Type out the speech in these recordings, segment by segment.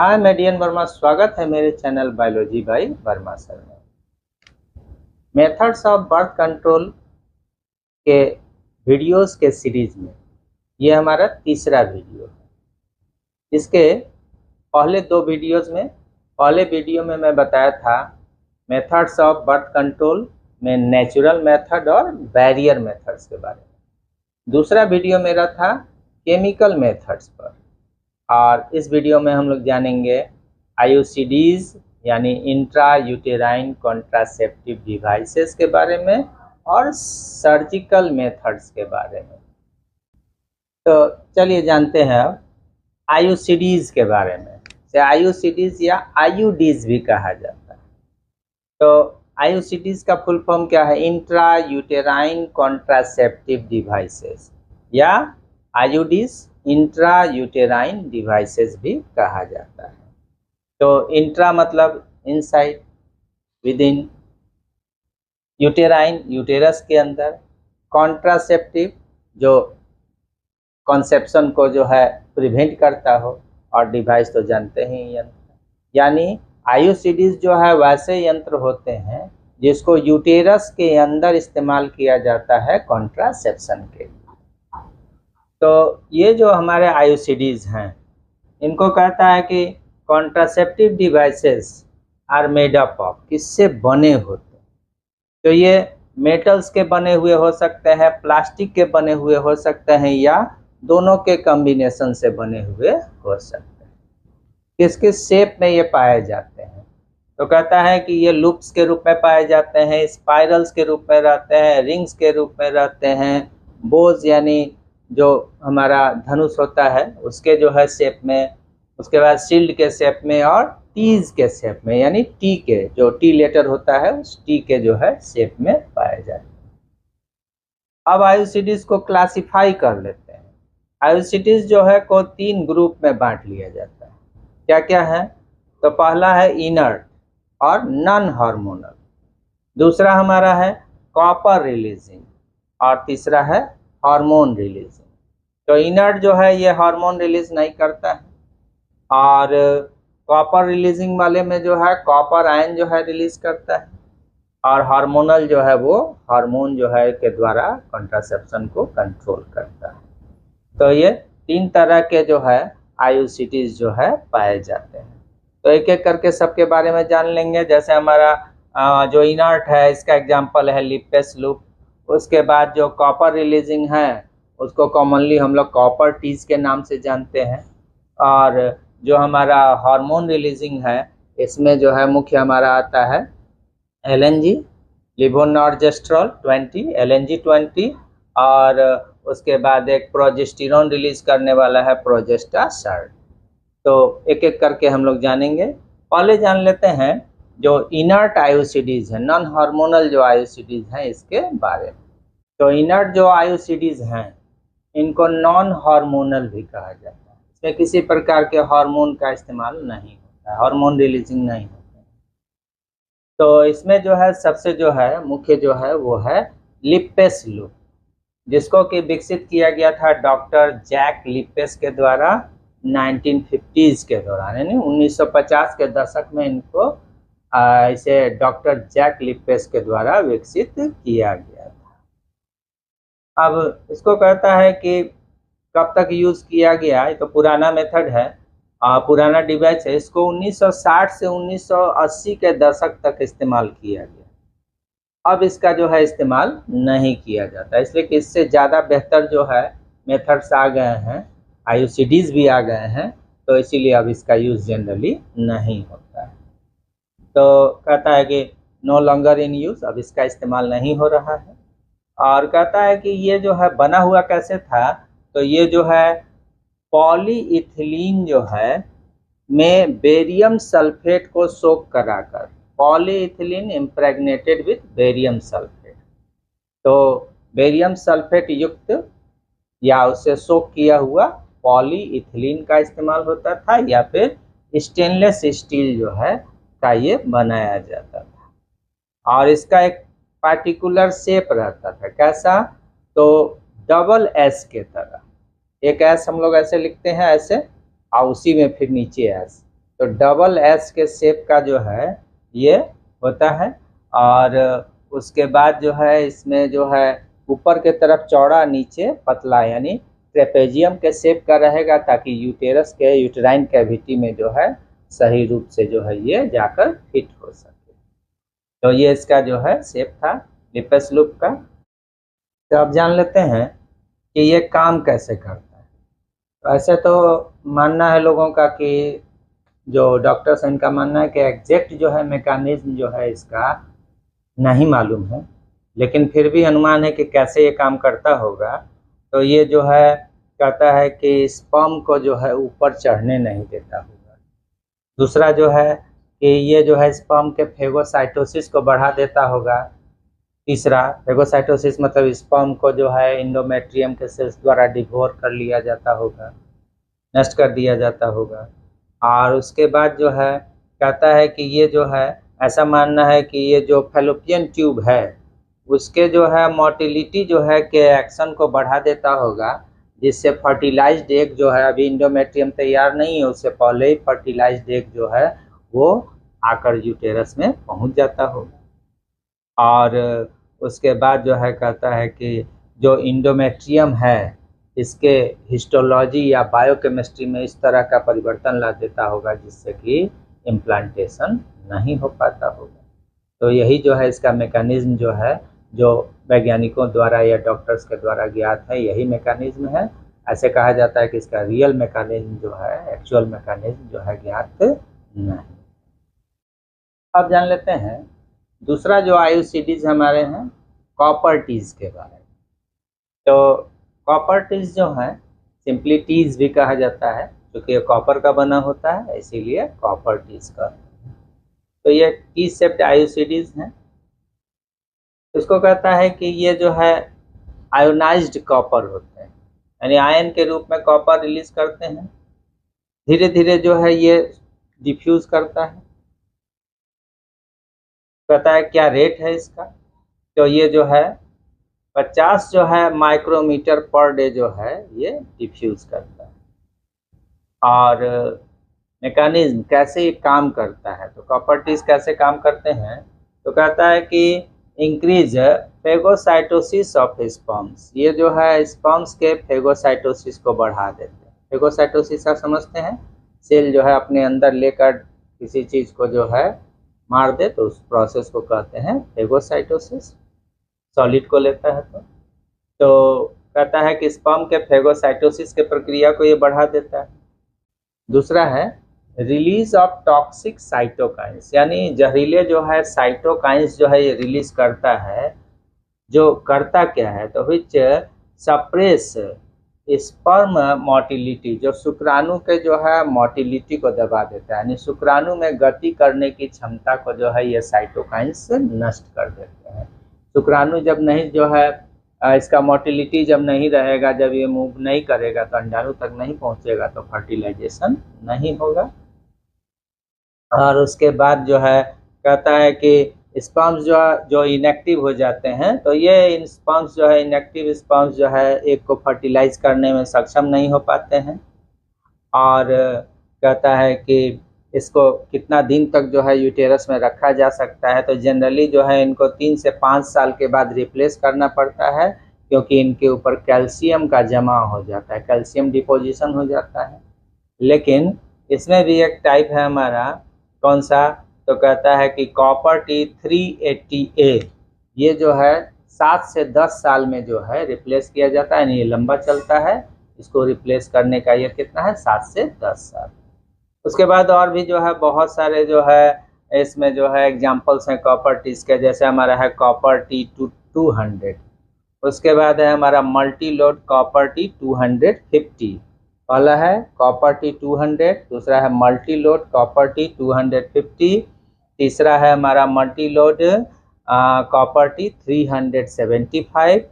हाय मैं डीएन वर्मा, स्वागत है मेरे channel biology by Verma sir में। मेथड्स ऑफ बर्थ कंट्रोल के वीडियोस के सीरीज में ये हमारा तीसरा वीडियो है। इसके पहले दो वीडियोस में, पहले वीडियो में मैं बताया था मेथड्स ऑफ बर्थ कंट्रोल में नेचुरल मेथड और बैरियर मेथड्स के बारे में। दूसरा वीडियो मेरा था केमिकल मेथड्स पर, और इस वीडियो में हम लोग जानेंगे आईयूसीडीज यानी इंट्रा यूटेराइन कॉन्ट्रासेप्टिव डिवाइसेस के बारे में और सर्जिकल मेथड्स के बारे में। तो चलिए जानते हैं अब आईयूसीडीज के बारे में। आईयूसीडीज या आईयूडीज भी कहा जाता है। तो आईयूसीडीज का फुल फॉर्म क्या है? इंट्रा यूटेराइन कॉन्ट्रासेप्टिव डिवाइसेस या आईयूडीज इंट्रा यूटेराइन डिवाइसेस भी कहा जाता है। तो इंट्रा मतलब inside, with in, uterine uterus के अंदर, कॉन्ट्रासेप्टिव जो कॉन्सेप्शन को जो है प्रिवेंट करता हो, और डिवाइस तो जानते ही यंत्र। यानी आईयूसीडीज जो है वैसे यंत्र होते हैं जिसको यूटेरस के अंदर इस्तेमाल किया जाता है कॉन्ट्रासेप्शन के लिए। तो ये जो हमारे आईयूसीडीज हैं इनको कहता है कि contraceptive devices are made up of, किससे बने होते हैं। तो ये मेटल्स के बने हुए हो सकते हैं, प्लास्टिक के बने हुए हो सकते हैं, या दोनों के कॉम्बिनेशन से बने हुए हो सकते हैं। किस किस शेप में ये पाए जाते हैं? तो कहता है कि ये लूप्स के रूप में पाए जाते हैं, स्पाइरल्स के रूप में रहते हैं, रिंग्स के रूप में रहते हैं, बोज यानी जो हमारा धनुष होता है उसके जो है शेप में, उसके बाद शील्ड के शेप में, और टीज के शेप में, यानी टी के जो टी लेटर होता है उस टी के जो है शेप में पाए जाते हैं। अब आईयूसीडीज को क्लासिफाई कर लेते हैं। आईयूसीडीज जो है को तीन ग्रुप में बांट लिया जाता है। क्या क्या है? तो पहला है इनर्ट और नॉन हार्मोनल, दूसरा हमारा है कॉपर रिलीजिंग, और तीसरा है हार्मोन रिलीजिंग। तो इनर्ट जो है ये हार्मोन रिलीज नहीं करता है, और कॉपर रिलीजिंग वाले में जो है कॉपर आयन जो है रिलीज करता है, और हार्मोनल जो है वो हार्मोन जो है के द्वारा कॉन्ट्रासेप्शन को कंट्रोल करता है। तो ये तीन तरह के जो है आईयूसीडीज जो है पाए जाते हैं। तो एक एक करके सबके बारे में जान लेंगे। जैसे हमारा जो इनर्ट है इसका एग्जांपल है लिपेस लूप। उसके बाद जो कॉपर रिलीजिंग है उसको कॉमनली हम लोग कॉपर टीज के नाम से जानते हैं। और जो हमारा हार्मोन रिलीजिंग है इसमें जो है मुख्य हमारा आता है एलएनजी, लेवोनॉर्जेस्ट्रॉल 20, एलएनजी 20, और उसके बाद एक प्रोजेस्टेरोन रिलीज करने वाला है प्रोजेस्टासर्ट। तो एक एक करके हम लोग जानेंगे। पहले जान लेते हैं जो इनर्ट आईयूसीडीज है, नॉन हार्मोनल जो आईयूसीडीज हैं इसके बारे में। तो इनर्ट जो आईयूसीडीज हैं इनको नॉन हार्मोनल भी कहा जाता है। इसमें किसी प्रकार के हार्मोन का इस्तेमाल नहीं होता है, हार्मोन रिलीजिंग नहीं होता है। तो इसमें जो है सबसे जो है मुख्य जो है वो है लिपेस लूप, जिसको कि विकसित किया गया था डॉक्टर जैक लिपेस के द्वारा 1950s के दौरान, यानी 1950 के दशक में इनको इसे डॉक्टर जैक लिपेस के द्वारा विकसित किया गया था। अब इसको कहता है कि कब तक यूज़ किया गया, ये तो पुराना मेथड है, पुराना डिवाइस है। इसको 1960 से 1980 के दशक तक इस्तेमाल किया गया। अब इसका जो है इस्तेमाल नहीं किया जाता, इसलिए कि इससे ज़्यादा बेहतर जो है मेथड्स आ गए हैं, आईयूसीडीज भी आ गए हैं, तो इसीलिए अब इसका यूज़ जनरली नहीं होता है। तो कहता है कि नो लॉन्गर इन यूज़, अब इसका इस्तेमाल नहीं हो रहा है। और कहता है कि ये जो है बना हुआ कैसे था? तो ये जो है पॉलीइथिलीन जो है में बेरियम सल्फेट को सोख कराकर, polyethylene impregnated with barium sulphate, तो बेरियम सल्फेट युक्त या उससे सोख किया हुआ पॉलीइथिलीन का इस्तेमाल होता था, या फिर स्टेनलेस स्टील जो है का ये बनाया जाता था। और इसका एक पार्टिकुलर शेप रहता था, कैसा? तो डबल एस के तरह, एक एस हम लोग ऐसे लिखते हैं ऐसे, और उसी में फिर नीचे एस, तो डबल एस के शेप का जो है ये होता है। और उसके बाद जो है इसमें जो है ऊपर के तरफ चौड़ा, नीचे पतला, यानी ट्रेपेजियम के शेप का रहेगा, ताकि यूटेरस के यूटेराइन कैविटी में जो है सही रूप से जो है ये जाकर फिट हो सके। तो ये इसका जो है शेप था लिपस लूप का। तो अब जान लेते हैं कि ये काम कैसे करता है। तो ऐसे तो मानना है लोगों का कि जो डॉक्टर्स हैं इनका मानना है कि एग्जैक्ट जो है मैकेनिज्म जो है इसका नहीं मालूम है, लेकिन फिर भी अनुमान है कि कैसे ये काम करता होगा। तो ये जो है कहता है कि स्पर्म को जो है ऊपर चढ़ने नहीं देता होगा। दूसरा जो है कि ये जो है स्पर्म के फेगोसाइटोसिस को बढ़ा देता होगा। तीसरा, फेगोसाइटोसिस मतलब स्पर्म को जो है इंडोमेट्रियम के सेल्स द्वारा डिवोर कर लिया जाता होगा, नष्ट कर दिया जाता होगा। और उसके बाद जो है कहता है कि ये जो है ऐसा मानना है कि ये जो फैलोपियन ट्यूब है उसके जो है मोटिलिटी जो है के एक्शन को बढ़ा देता होगा, जिससे फर्टिलाइज्ड एग जो है, अभी इंडोमेट्रियम तैयार नहीं है, उससे पहले ही फर्टिलाइज्ड एग जो है वो आकर यूटेरस में पहुंच जाता होगा। और उसके बाद जो है कहता है कि जो इंडोमेट्रियम है इसके हिस्टोलॉजी या बायोकेमिस्ट्री में इस तरह का परिवर्तन ला देता होगा जिससे कि इम्प्लांटेशन नहीं हो पाता होगा। तो यही जो है इसका मैकेनिज्म जो है, जो वैज्ञानिकों द्वारा या डॉक्टर्स के द्वारा ज्ञात है, यही मैकेनिज्म है। ऐसे कहा जाता है कि इसका रियल मैकेनिज्म जो है, एक्चुअल मैकेनिज्म जो है ज्ञात नहीं। अब जान लेते हैं दूसरा जो आयुसीडीज हमारे हैं कॉपर टीज के बारे में। तो कॉपर टीज जो है सिंपली टीज भी कहा जाता है, क्योंकि ये कॉपर का बना होता है, इसीलिए कॉपर टीज का। तो ये टी शेप्ड आयुसीडीज हैं। इसको कहता है कि ये जो है आयोनाइज्ड कॉपर होते हैं, यानी आयन के रूप में कॉपर रिलीज करते हैं। धीरे धीरे जो है ये डिफ्यूज करता है। कहता है क्या रेट है इसका, तो ये जो है 50 जो है माइक्रोमीटर पर डे जो है ये डिफ्यूज करता है। और मैकेनिज्म कैसे काम करता है, तो कॉपर टीज कैसे काम करते हैं, तो कहता है कि इंक्रीज फेगोसाइटोसिस ऑफ स्पर्म्स। ये जो है स्पर्म्स के फेगोसाइटोसिस को बढ़ा देते हैं। फेगोसाइटोसिस आप समझते हैं, सेल जो है अपने अंदर लेकर किसी चीज़ को जो है मार दे, तो उस प्रोसेस को कहते हैं फेगोसाइटोसिस। सॉलिड को लेता है तो कहता है कि स्पर्म के फेगोसाइटोसिस के प्रक्रिया को ये बढ़ा देता है। दूसरा है रिलीज ऑफ टॉक्सिक साइटोकाइंस, यानी जहरीले जो है साइटोकाइंस जो है ये रिलीज करता है। जो करता क्या है, तो विच सप्रेस स्पर्म मोटिलिटी, जो शुक्राणु के जो है मोटिलिटी को दबा देता है, यानी शुक्राणु में गति करने की क्षमता को जो है ये साइटोकाइंस नष्ट कर देते हैं। शुक्राणु जब नहीं जो है इसका मोटिलिटी जब नहीं रहेगा, जब ये मूव नहीं करेगा तो अंडाणु तक नहीं पहुंचेगा, तो फर्टिलाइजेशन नहीं होगा। और उसके बाद जो है कहता है कि स्पर्म्स जो इनएक्टिव हो जाते हैं, तो ये स्पर्म्स जो है इनएक्टिव स्पर्म्स जो है एक को फर्टिलाइज करने में सक्षम नहीं हो पाते हैं। और कहता है कि इसको कितना दिन तक जो है यूटेरस में रखा जा सकता है, तो जनरली जो है इनको 3 से 5 साल के बाद रिप्लेस करना पड़ता है, क्योंकि इनके ऊपर कैल्शियम का जमा हो जाता है, कैल्शियम डिपोजिशन हो जाता है। लेकिन इसमें भी एक टाइप है हमारा, कौन सा, तो कहता है कि कॉपर टी 380A, ये जो है 7 से 10 साल में जो है रिप्लेस किया जाता है, ये लंबा चलता है। इसको रिप्लेस करने का ये कितना है, 7 से 10 साल। उसके बाद और भी जो है बहुत सारे जो है इसमें जो है एग्जाम्पल्स हैं कॉपर टीज के, जैसे हमारा है कॉपर टी 200। उसके बाद है हमारा मल्टी लोड कॉपर टी 250। पहला है कॉपर टी 200, दूसरा है मल्टी लोड कॉपर टी 250, तीसरा है हमारा मल्टी लोड कॉपर टी 375,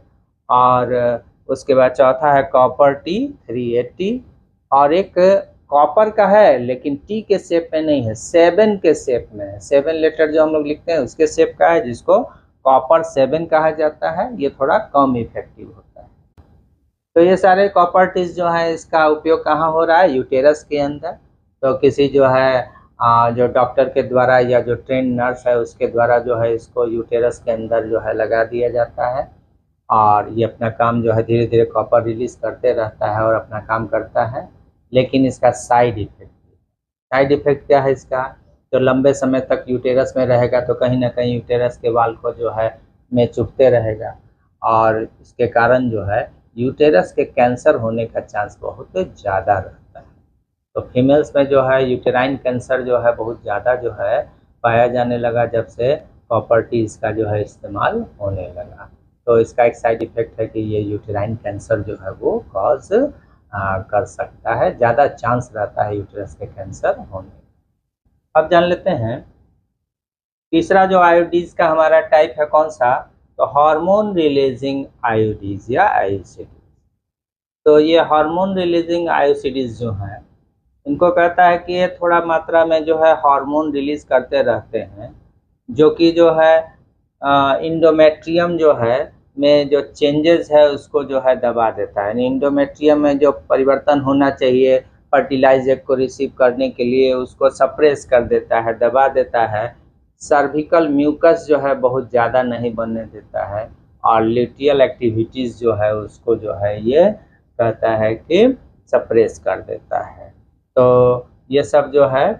और उसके बाद चौथा है कॉपर टी 380। और एक कॉपर का है लेकिन टी के शेप में नहीं है, 7 के शेप में है। 7 लेटर जो हम लोग लिखते हैं उसके शेप का है, जिसको कॉपर 7 कहा जाता है। ये थोड़ा कम इफेक्टिव होता है। तो ये सारे कॉपर टीज जो है इसका उपयोग कहाँ हो रहा है, यूटेरस के अंदर। तो किसी जो है जो डॉक्टर के द्वारा या जो ट्रेन नर्स है उसके द्वारा जो है इसको यूटेरस के अंदर जो है लगा दिया जाता है, और ये अपना काम जो है धीरे धीरे कॉपर रिलीज करते रहता है और अपना काम करता है। लेकिन इसका साइड इफेक्ट क्या है इसका? जो लंबे समय तक यूटेरस में रहेगा तो कहीं ना कहीं यूटेरस के वाल को जो है में चुभते रहेगा, और इसके कारण जो है यूटेरस के कैंसर होने का चांस बहुत ज़्यादा रहता है। तो फीमेल्स में जो है यूटेराइन कैंसर जो है बहुत ज़्यादा जो है पाया जाने लगा जब से कॉपर टी इसका जो है इस्तेमाल होने लगा। तो इसका एक साइड इफ़ेक्ट है कि ये यूटेराइन कैंसर जो है वो कॉज कर सकता है, ज़्यादा चांस रहता है यूटेरस के कैंसर होने का। अब जान लेते हैं तीसरा जो आईओडीज का हमारा टाइप है कौन सा? तो हार्मोन रिलीजिंग आईओडीज या आईओसीडीज। तो ये हार्मोन रिलीजिंग आईओसीडीज जो है इनको कहता है कि ये थोड़ा मात्रा में जो है हार्मोन रिलीज करते रहते हैं, जो कि जो है इंडोमेट्रियम जो है में जो चेंजेस है उसको जो है दबा देता है। यानी इंडोमेट्रियम में जो परिवर्तन होना चाहिए फर्टिलाइजर को रिसीव करने के लिए उसको सप्रेस कर देता है, दबा देता है। सर्विकल म्यूकस जो है बहुत ज़्यादा नहीं बनने देता है, और ल्यूटियल एक्टिविटीज़ जो है उसको जो है ये कहता है कि सप्रेस कर देता है। तो ये सब जो है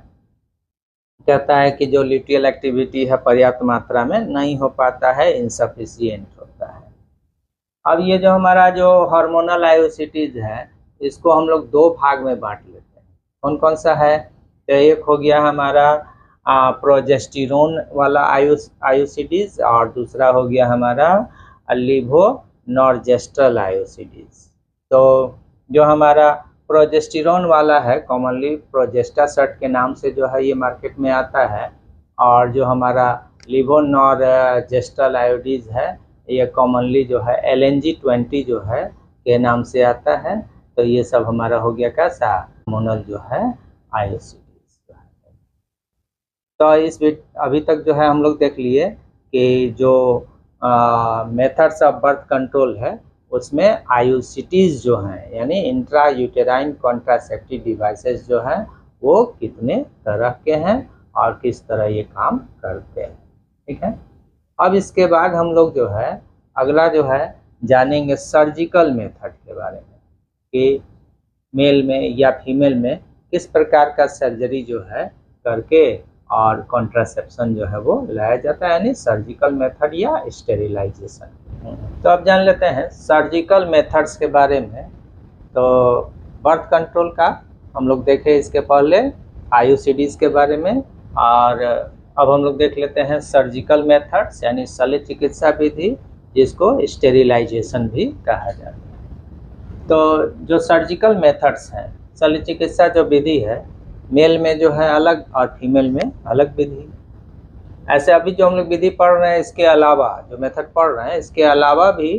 कहता है कि जो ल्यूटियल एक्टिविटी है पर्याप्त मात्रा में नहीं हो पाता है, इनसफिशिएंट होता है। अब ये जो हमारा जो हार्मोनल आईओसीडीज है इसको हम लोग दो भाग में बांट लेते हैं। कौन कौन सा है? तो एक हो गया हमारा प्रोजेस्टेरोन वाला आईओसीडीज, और दूसरा हो गया हमारा लीवोनॉर्जेस्ट्रल आईओसीडीज। तो जो हमारा प्रोजेस्टेरोन वाला है कॉमनली प्रोजेस्टासर्ट के नाम से जो है ये मार्केट में आता है, और जो हमारा लीवोनॉर्जेस्ट्रल आयोडीज है ये कॉमनली जो है LNG-20 जो है के नाम से आता है। तो ये सब हमारा हो गया कैसा हार्मोनल जो है आईओसीडीज। तो इस अभी तक जो है हम लोग देख लिए कि जो मेथड्स ऑफ बर्थ कंट्रोल है उसमें आईओसीडीज जो हैं यानी इंट्रा यूटेराइन कॉन्ट्रासेप्टिव डिवाइसेस जो हैं वो कितने तरह के हैं और किस तरह ये काम करते हैं। ठीक है, अब इसके बाद हम लोग जो है अगला जो है जानेंगे सर्जिकल मेथड के बारे में कि मेल में या फीमेल में किस प्रकार का सर्जरी जो है करके और कॉन्ट्रासेप्शन जो है वो लाया जाता है, यानी सर्जिकल मेथड या स्टेरिलाइजेशन। तो अब जान लेते हैं सर्जिकल मेथड्स के बारे में। तो बर्थ कंट्रोल का हम लोग देखे इसके पहले आईओसीडीज के बारे में, और अब हम लोग देख लेते हैं सर्जिकल मेथड्स यानी शल्य चिकित्सा विधि जिसको स्टेरिलाइजेशन भी कहा जाता है। तो जो सर्जिकल मेथड्स हैं शल्य चिकित्सा जो विधि है मेल में जो है अलग और फीमेल में अलग विधि। ऐसे अभी जो हम लोग विधि पढ़ रहे हैं इसके अलावा जो मेथड पढ़ रहे हैं इसके अलावा भी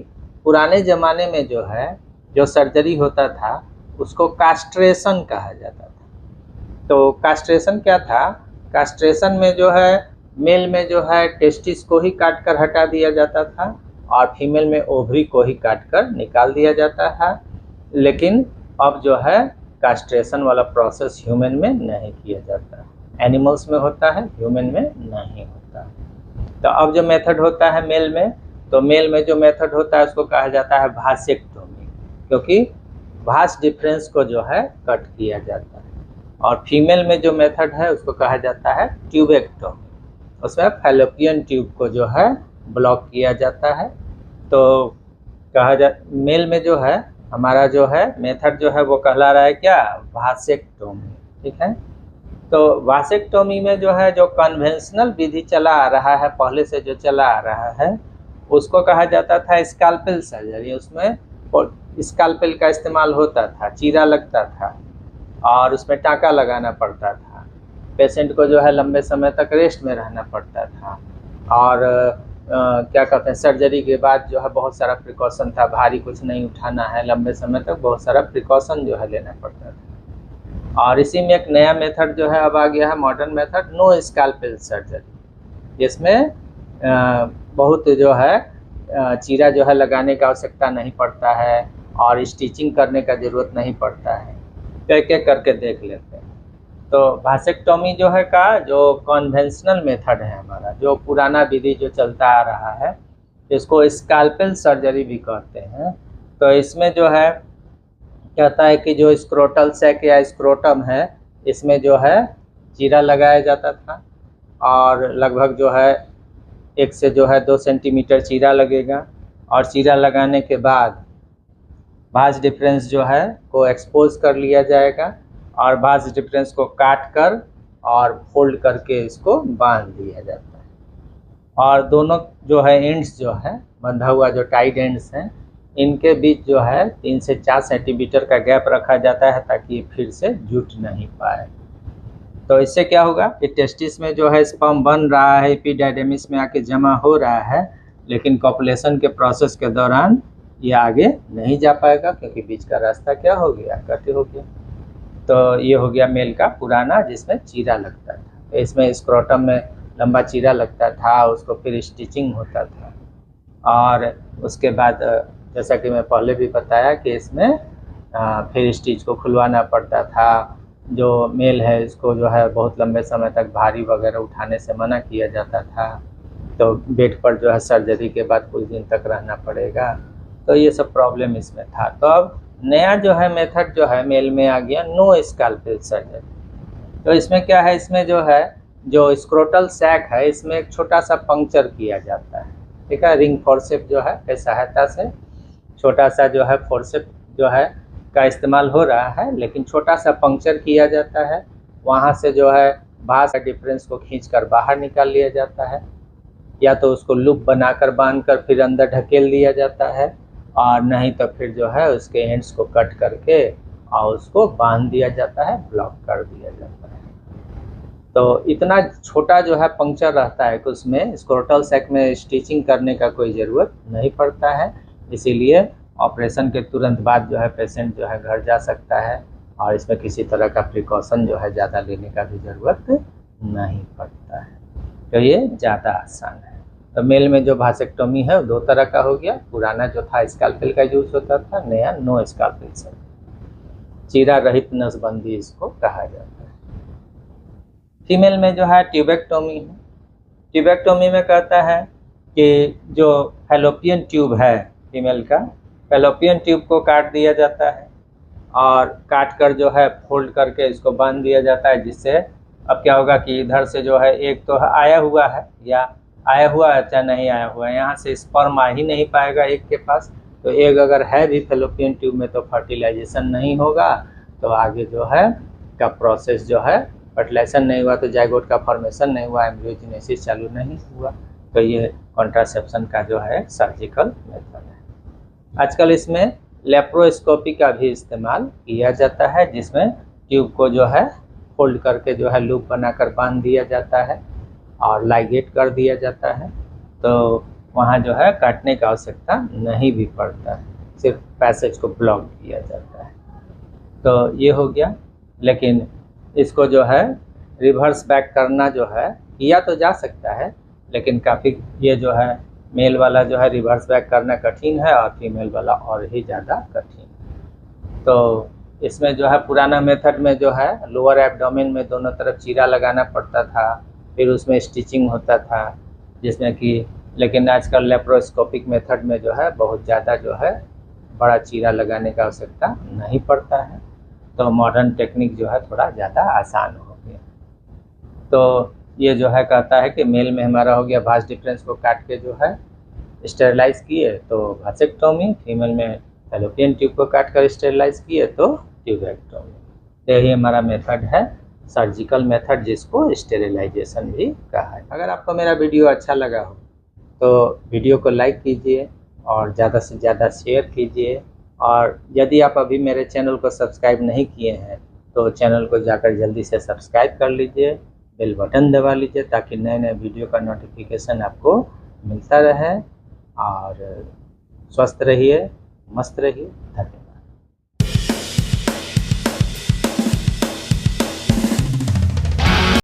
पुराने ज़माने में जो है जो सर्जरी होता था उसको कास्ट्रेशन कहा जाता था। तो कास्ट्रेशन क्या था? कास्ट्रेशन में जो है मेल में जो है टेस्टिस को ही काट कर हटा दिया जाता था और फीमेल में ओवरी को ही काट कर निकाल दिया जाता था। लेकिन अब जो है कास्ट्रेशन वाला प्रोसेस ह्यूमन में नहीं किया जाता, एनिमल्स में होता है, ह्यूमन में नहीं होता। तो अब जो मेथड होता है मेल में, तो मेल में जो मेथड होता है उसको कहा जाता है वासेक्टोमी, क्योंकि वास डिफरेंस को जो है कट किया जाता है। और फीमेल में जो मेथड है उसको कहा जाता है ट्यूबेक्टोमी, उसमें फैलोपियन ट्यूब को जो है ब्लॉक किया जाता है। तो मेल में जो है हमारा जो है मेथड जो है वो कहला रहा है क्या? वासेक्टोमी। ठीक है, तो वासेक्टोमी में जो है जो कन्वेंशनल विधि चला आ रहा है पहले से जो चला आ रहा है उसको कहा जाता था स्कैल्पेल सर्जरी। उसमें स्कैल्पेल का इस्तेमाल होता था, चीरा लगता था और उसमें टाँका लगाना पड़ता था। पेशेंट को जो है लंबे समय तक रेस्ट में रहना पड़ता था, और क्या कहते हैं सर्जरी के बाद जो है बहुत सारा प्रिकॉशन था, भारी कुछ नहीं उठाना है, लंबे समय तक बहुत सारा प्रिकॉशन जो है लेना पड़ता था। और इसी में एक नया मेथड जो है अब आ गया है modern method no scalpel surgery, जिसमें बहुत जो है चीरा जो है लगाने की आवश्यकता नहीं पड़ता है और स्टिचिंग करने का ज़रूरत नहीं पड़ता है। एक एक करके देख लेते हैं। तो वासेक्टोमी जो है का जो कन्वेंशनल मेथड है हमारा, जो पुराना विधि जो चलता आ रहा है, इसको स्कैल्पेल सर्जरी भी कहते हैं। तो इसमें जो है कहता है कि जो स्क्रोटल सैक या स्क्रोटम है, इसमें जो है चीरा लगाया जाता था, और लगभग जो है 1 से जो है 2 सेंटीमीटर चीरा लगेगा, और चीरा लगाने के बाद भाज डिफरेंस जो है को एक्सपोज कर लिया जाएगा, और भाज डिफरेंस को काट कर और फोल्ड करके इसको बांध दिया जाता है। और दोनों जो है एंड्स जो है बंधा हुआ जो टाइड एंड्स हैं, इनके बीच जो है 3 से 4 सेंटीमीटर का गैप रखा जाता है ताकि ये फिर से जुट नहीं पाए। तो इससे क्या होगा कि टेस्टिस में जो है स्पर्म बन रहा है, एपिडाइडेमिस में आके जमा हो रहा है, लेकिन कॉपुलेशन के प्रोसेस के दौरान ये आगे नहीं जा पाएगा, क्योंकि बीच का रास्ता क्या हो गया, कट हो गया। तो ये हो गया मेल का पुराना, जिसमें चीरा लगता था। तो इसमें स्क्रोटम में लंबा चीरा लगता था, उसको फिर स्टिचिंग होता था, और उसके बाद जैसा कि मैं पहले भी बताया कि इसमें फिर स्टिच को खुलवाना पड़ता था। जो मेल है इसको जो है बहुत लंबे समय तक भारी वगैरह उठाने से मना किया जाता था, तो बेड पर जो है सर्जरी के बाद कुछ दिन तक रहना पड़ेगा। तो ये सब प्रॉब्लम इसमें था। तो अब नया जो है मेथड जो है मेल में आ गया, नो स्कैल्पेल सर्जरी। तो इसमें क्या है, इसमें जो है जो स्क्रोटल सैक है, इसमें एक छोटा सा पंक्चर किया जाता है, ठीक है। रिंग फोर्सेप जो है के सहायता से छोटा सा जो है फोर्सेप जो है का इस्तेमाल हो रहा है, लेकिन छोटा सा पंक्चर किया जाता है। वहाँ से जो है भाज का डिफरेंस को खींचकर बाहर निकाल लिया जाता है, या तो उसको लूप बनाकर बांधकर फिर अंदर ढकेल दिया जाता है, और नहीं तो फिर जो है उसके एंड्स को कट करके और उसको बांध दिया जाता है, ब्लॉक कर दिया जाता है। तो इतना छोटा जो है पंक्चर रहता है कि उसमें स्क्रोटल सैक में स्टिचिंग करने का कोई ज़रूरत नहीं पड़ता है। इसीलिए ऑपरेशन के तुरंत बाद जो है पेशेंट जो है घर जा सकता है, और इसमें किसी तरह का प्रिकॉशन जो है ज़्यादा लेने का भी ज़रूरत नहीं पड़ता है। तो ये ज़्यादा आसान है। तो मेल में जो वासेक्टोमी है वो 2 तरह का हो गया। पुराना जो था स्कैल्पेल का यूज होता था, नया नो स्कैल्पेल सर्जरी, चीरा रहित नसबंदी इसको कहा जाता है। फीमेल में जो है ट्यूबेक्टोमी है। ट्यूबेक्टोमी में कहता है कि जो फैलोपियन ट्यूब है फीमेल का, फैलोपियन ट्यूब को काट दिया जाता है, और काट कर जो है फोल्ड करके इसको बांध दिया जाता है, जिससे अब क्या होगा कि इधर से जो है एक तो आया हुआ है, या आया हुआ है चाहे नहीं आया हुआ है, यहाँ से स्पर्म आ ही नहीं पाएगा एक के पास। तो एक अगर है भी फैलोपियन ट्यूब में तो फर्टिलाइजेशन नहीं होगा, तो आगे जो है का प्रोसेस जो है फर्टिलाइजेशन नहीं हुआ तो जाइगोट का फॉर्मेशन नहीं हुआ, एम्ब्रियोजेनेसिस चालू नहीं हुआ। तो ये कॉन्ट्रासेप्शन का जो है सर्जिकल मेथड है। आजकल इसमें लेप्रोस्कोपी का भी इस्तेमाल किया जाता है, जिसमें ट्यूब को जो है फोल्ड करके जो है लूप बनाकर बांध दिया जाता है और लाइगेट कर दिया जाता है। तो वहाँ जो है काटने की आवश्यकता नहीं भी पड़ता है, सिर्फ पैसेज को ब्लॉक किया जाता है। तो ये हो गया। लेकिन इसको जो है रिवर्स बैक करना जो है किया तो जा सकता है, लेकिन काफ़ी ये जो है मेल वाला जो है रिवर्स बैक करना कठिन है, और फीमेल वाला और ही ज़्यादा कठिन है। तो इसमें जो है पुराना मेथड में जो है लोअर एब्डोमेन में दोनों तरफ चीरा लगाना पड़ता था, फिर उसमें स्टिचिंग होता था, जिसमें कि लेकिन आजकल लेप्रोस्कोपिक मेथड में जो है बहुत ज़्यादा जो है बड़ा चीरा लगाने का आवश्यकता नहीं पड़ता है। तो मॉडर्न टेक्निक जो है थोड़ा ज़्यादा आसान हो गया। तो ये जो है कहता है कि मेल में हमारा हो गया भाज डिफरेंस को काट के जो है स्टेरिलाइज किए तो वासेक्टोमी, फीमेल में फैलोपियन ट्यूब को काट कर स्टेरिलाइज किए तो ट्यूबेक्टोमी। यही हमारा मेथड है, सर्जिकल मेथड, जिसको स्टेरिलाइजेशन भी कहा है। अगर आपको मेरा वीडियो अच्छा लगा हो तो वीडियो को लाइक कीजिए और ज़्यादा से ज़्यादा शेयर कीजिए, और यदि आप अभी मेरे चैनल को सब्सक्राइब नहीं किए हैं तो चैनल को जाकर जल्दी से सब्सक्राइब कर लीजिए, बेल बटन दबा लीजिए, ताकि नए नए वीडियो का नोटिफिकेशन आपको मिलता रहे। और स्वस्थ रहिए, मस्त रहिए। धन्यवाद।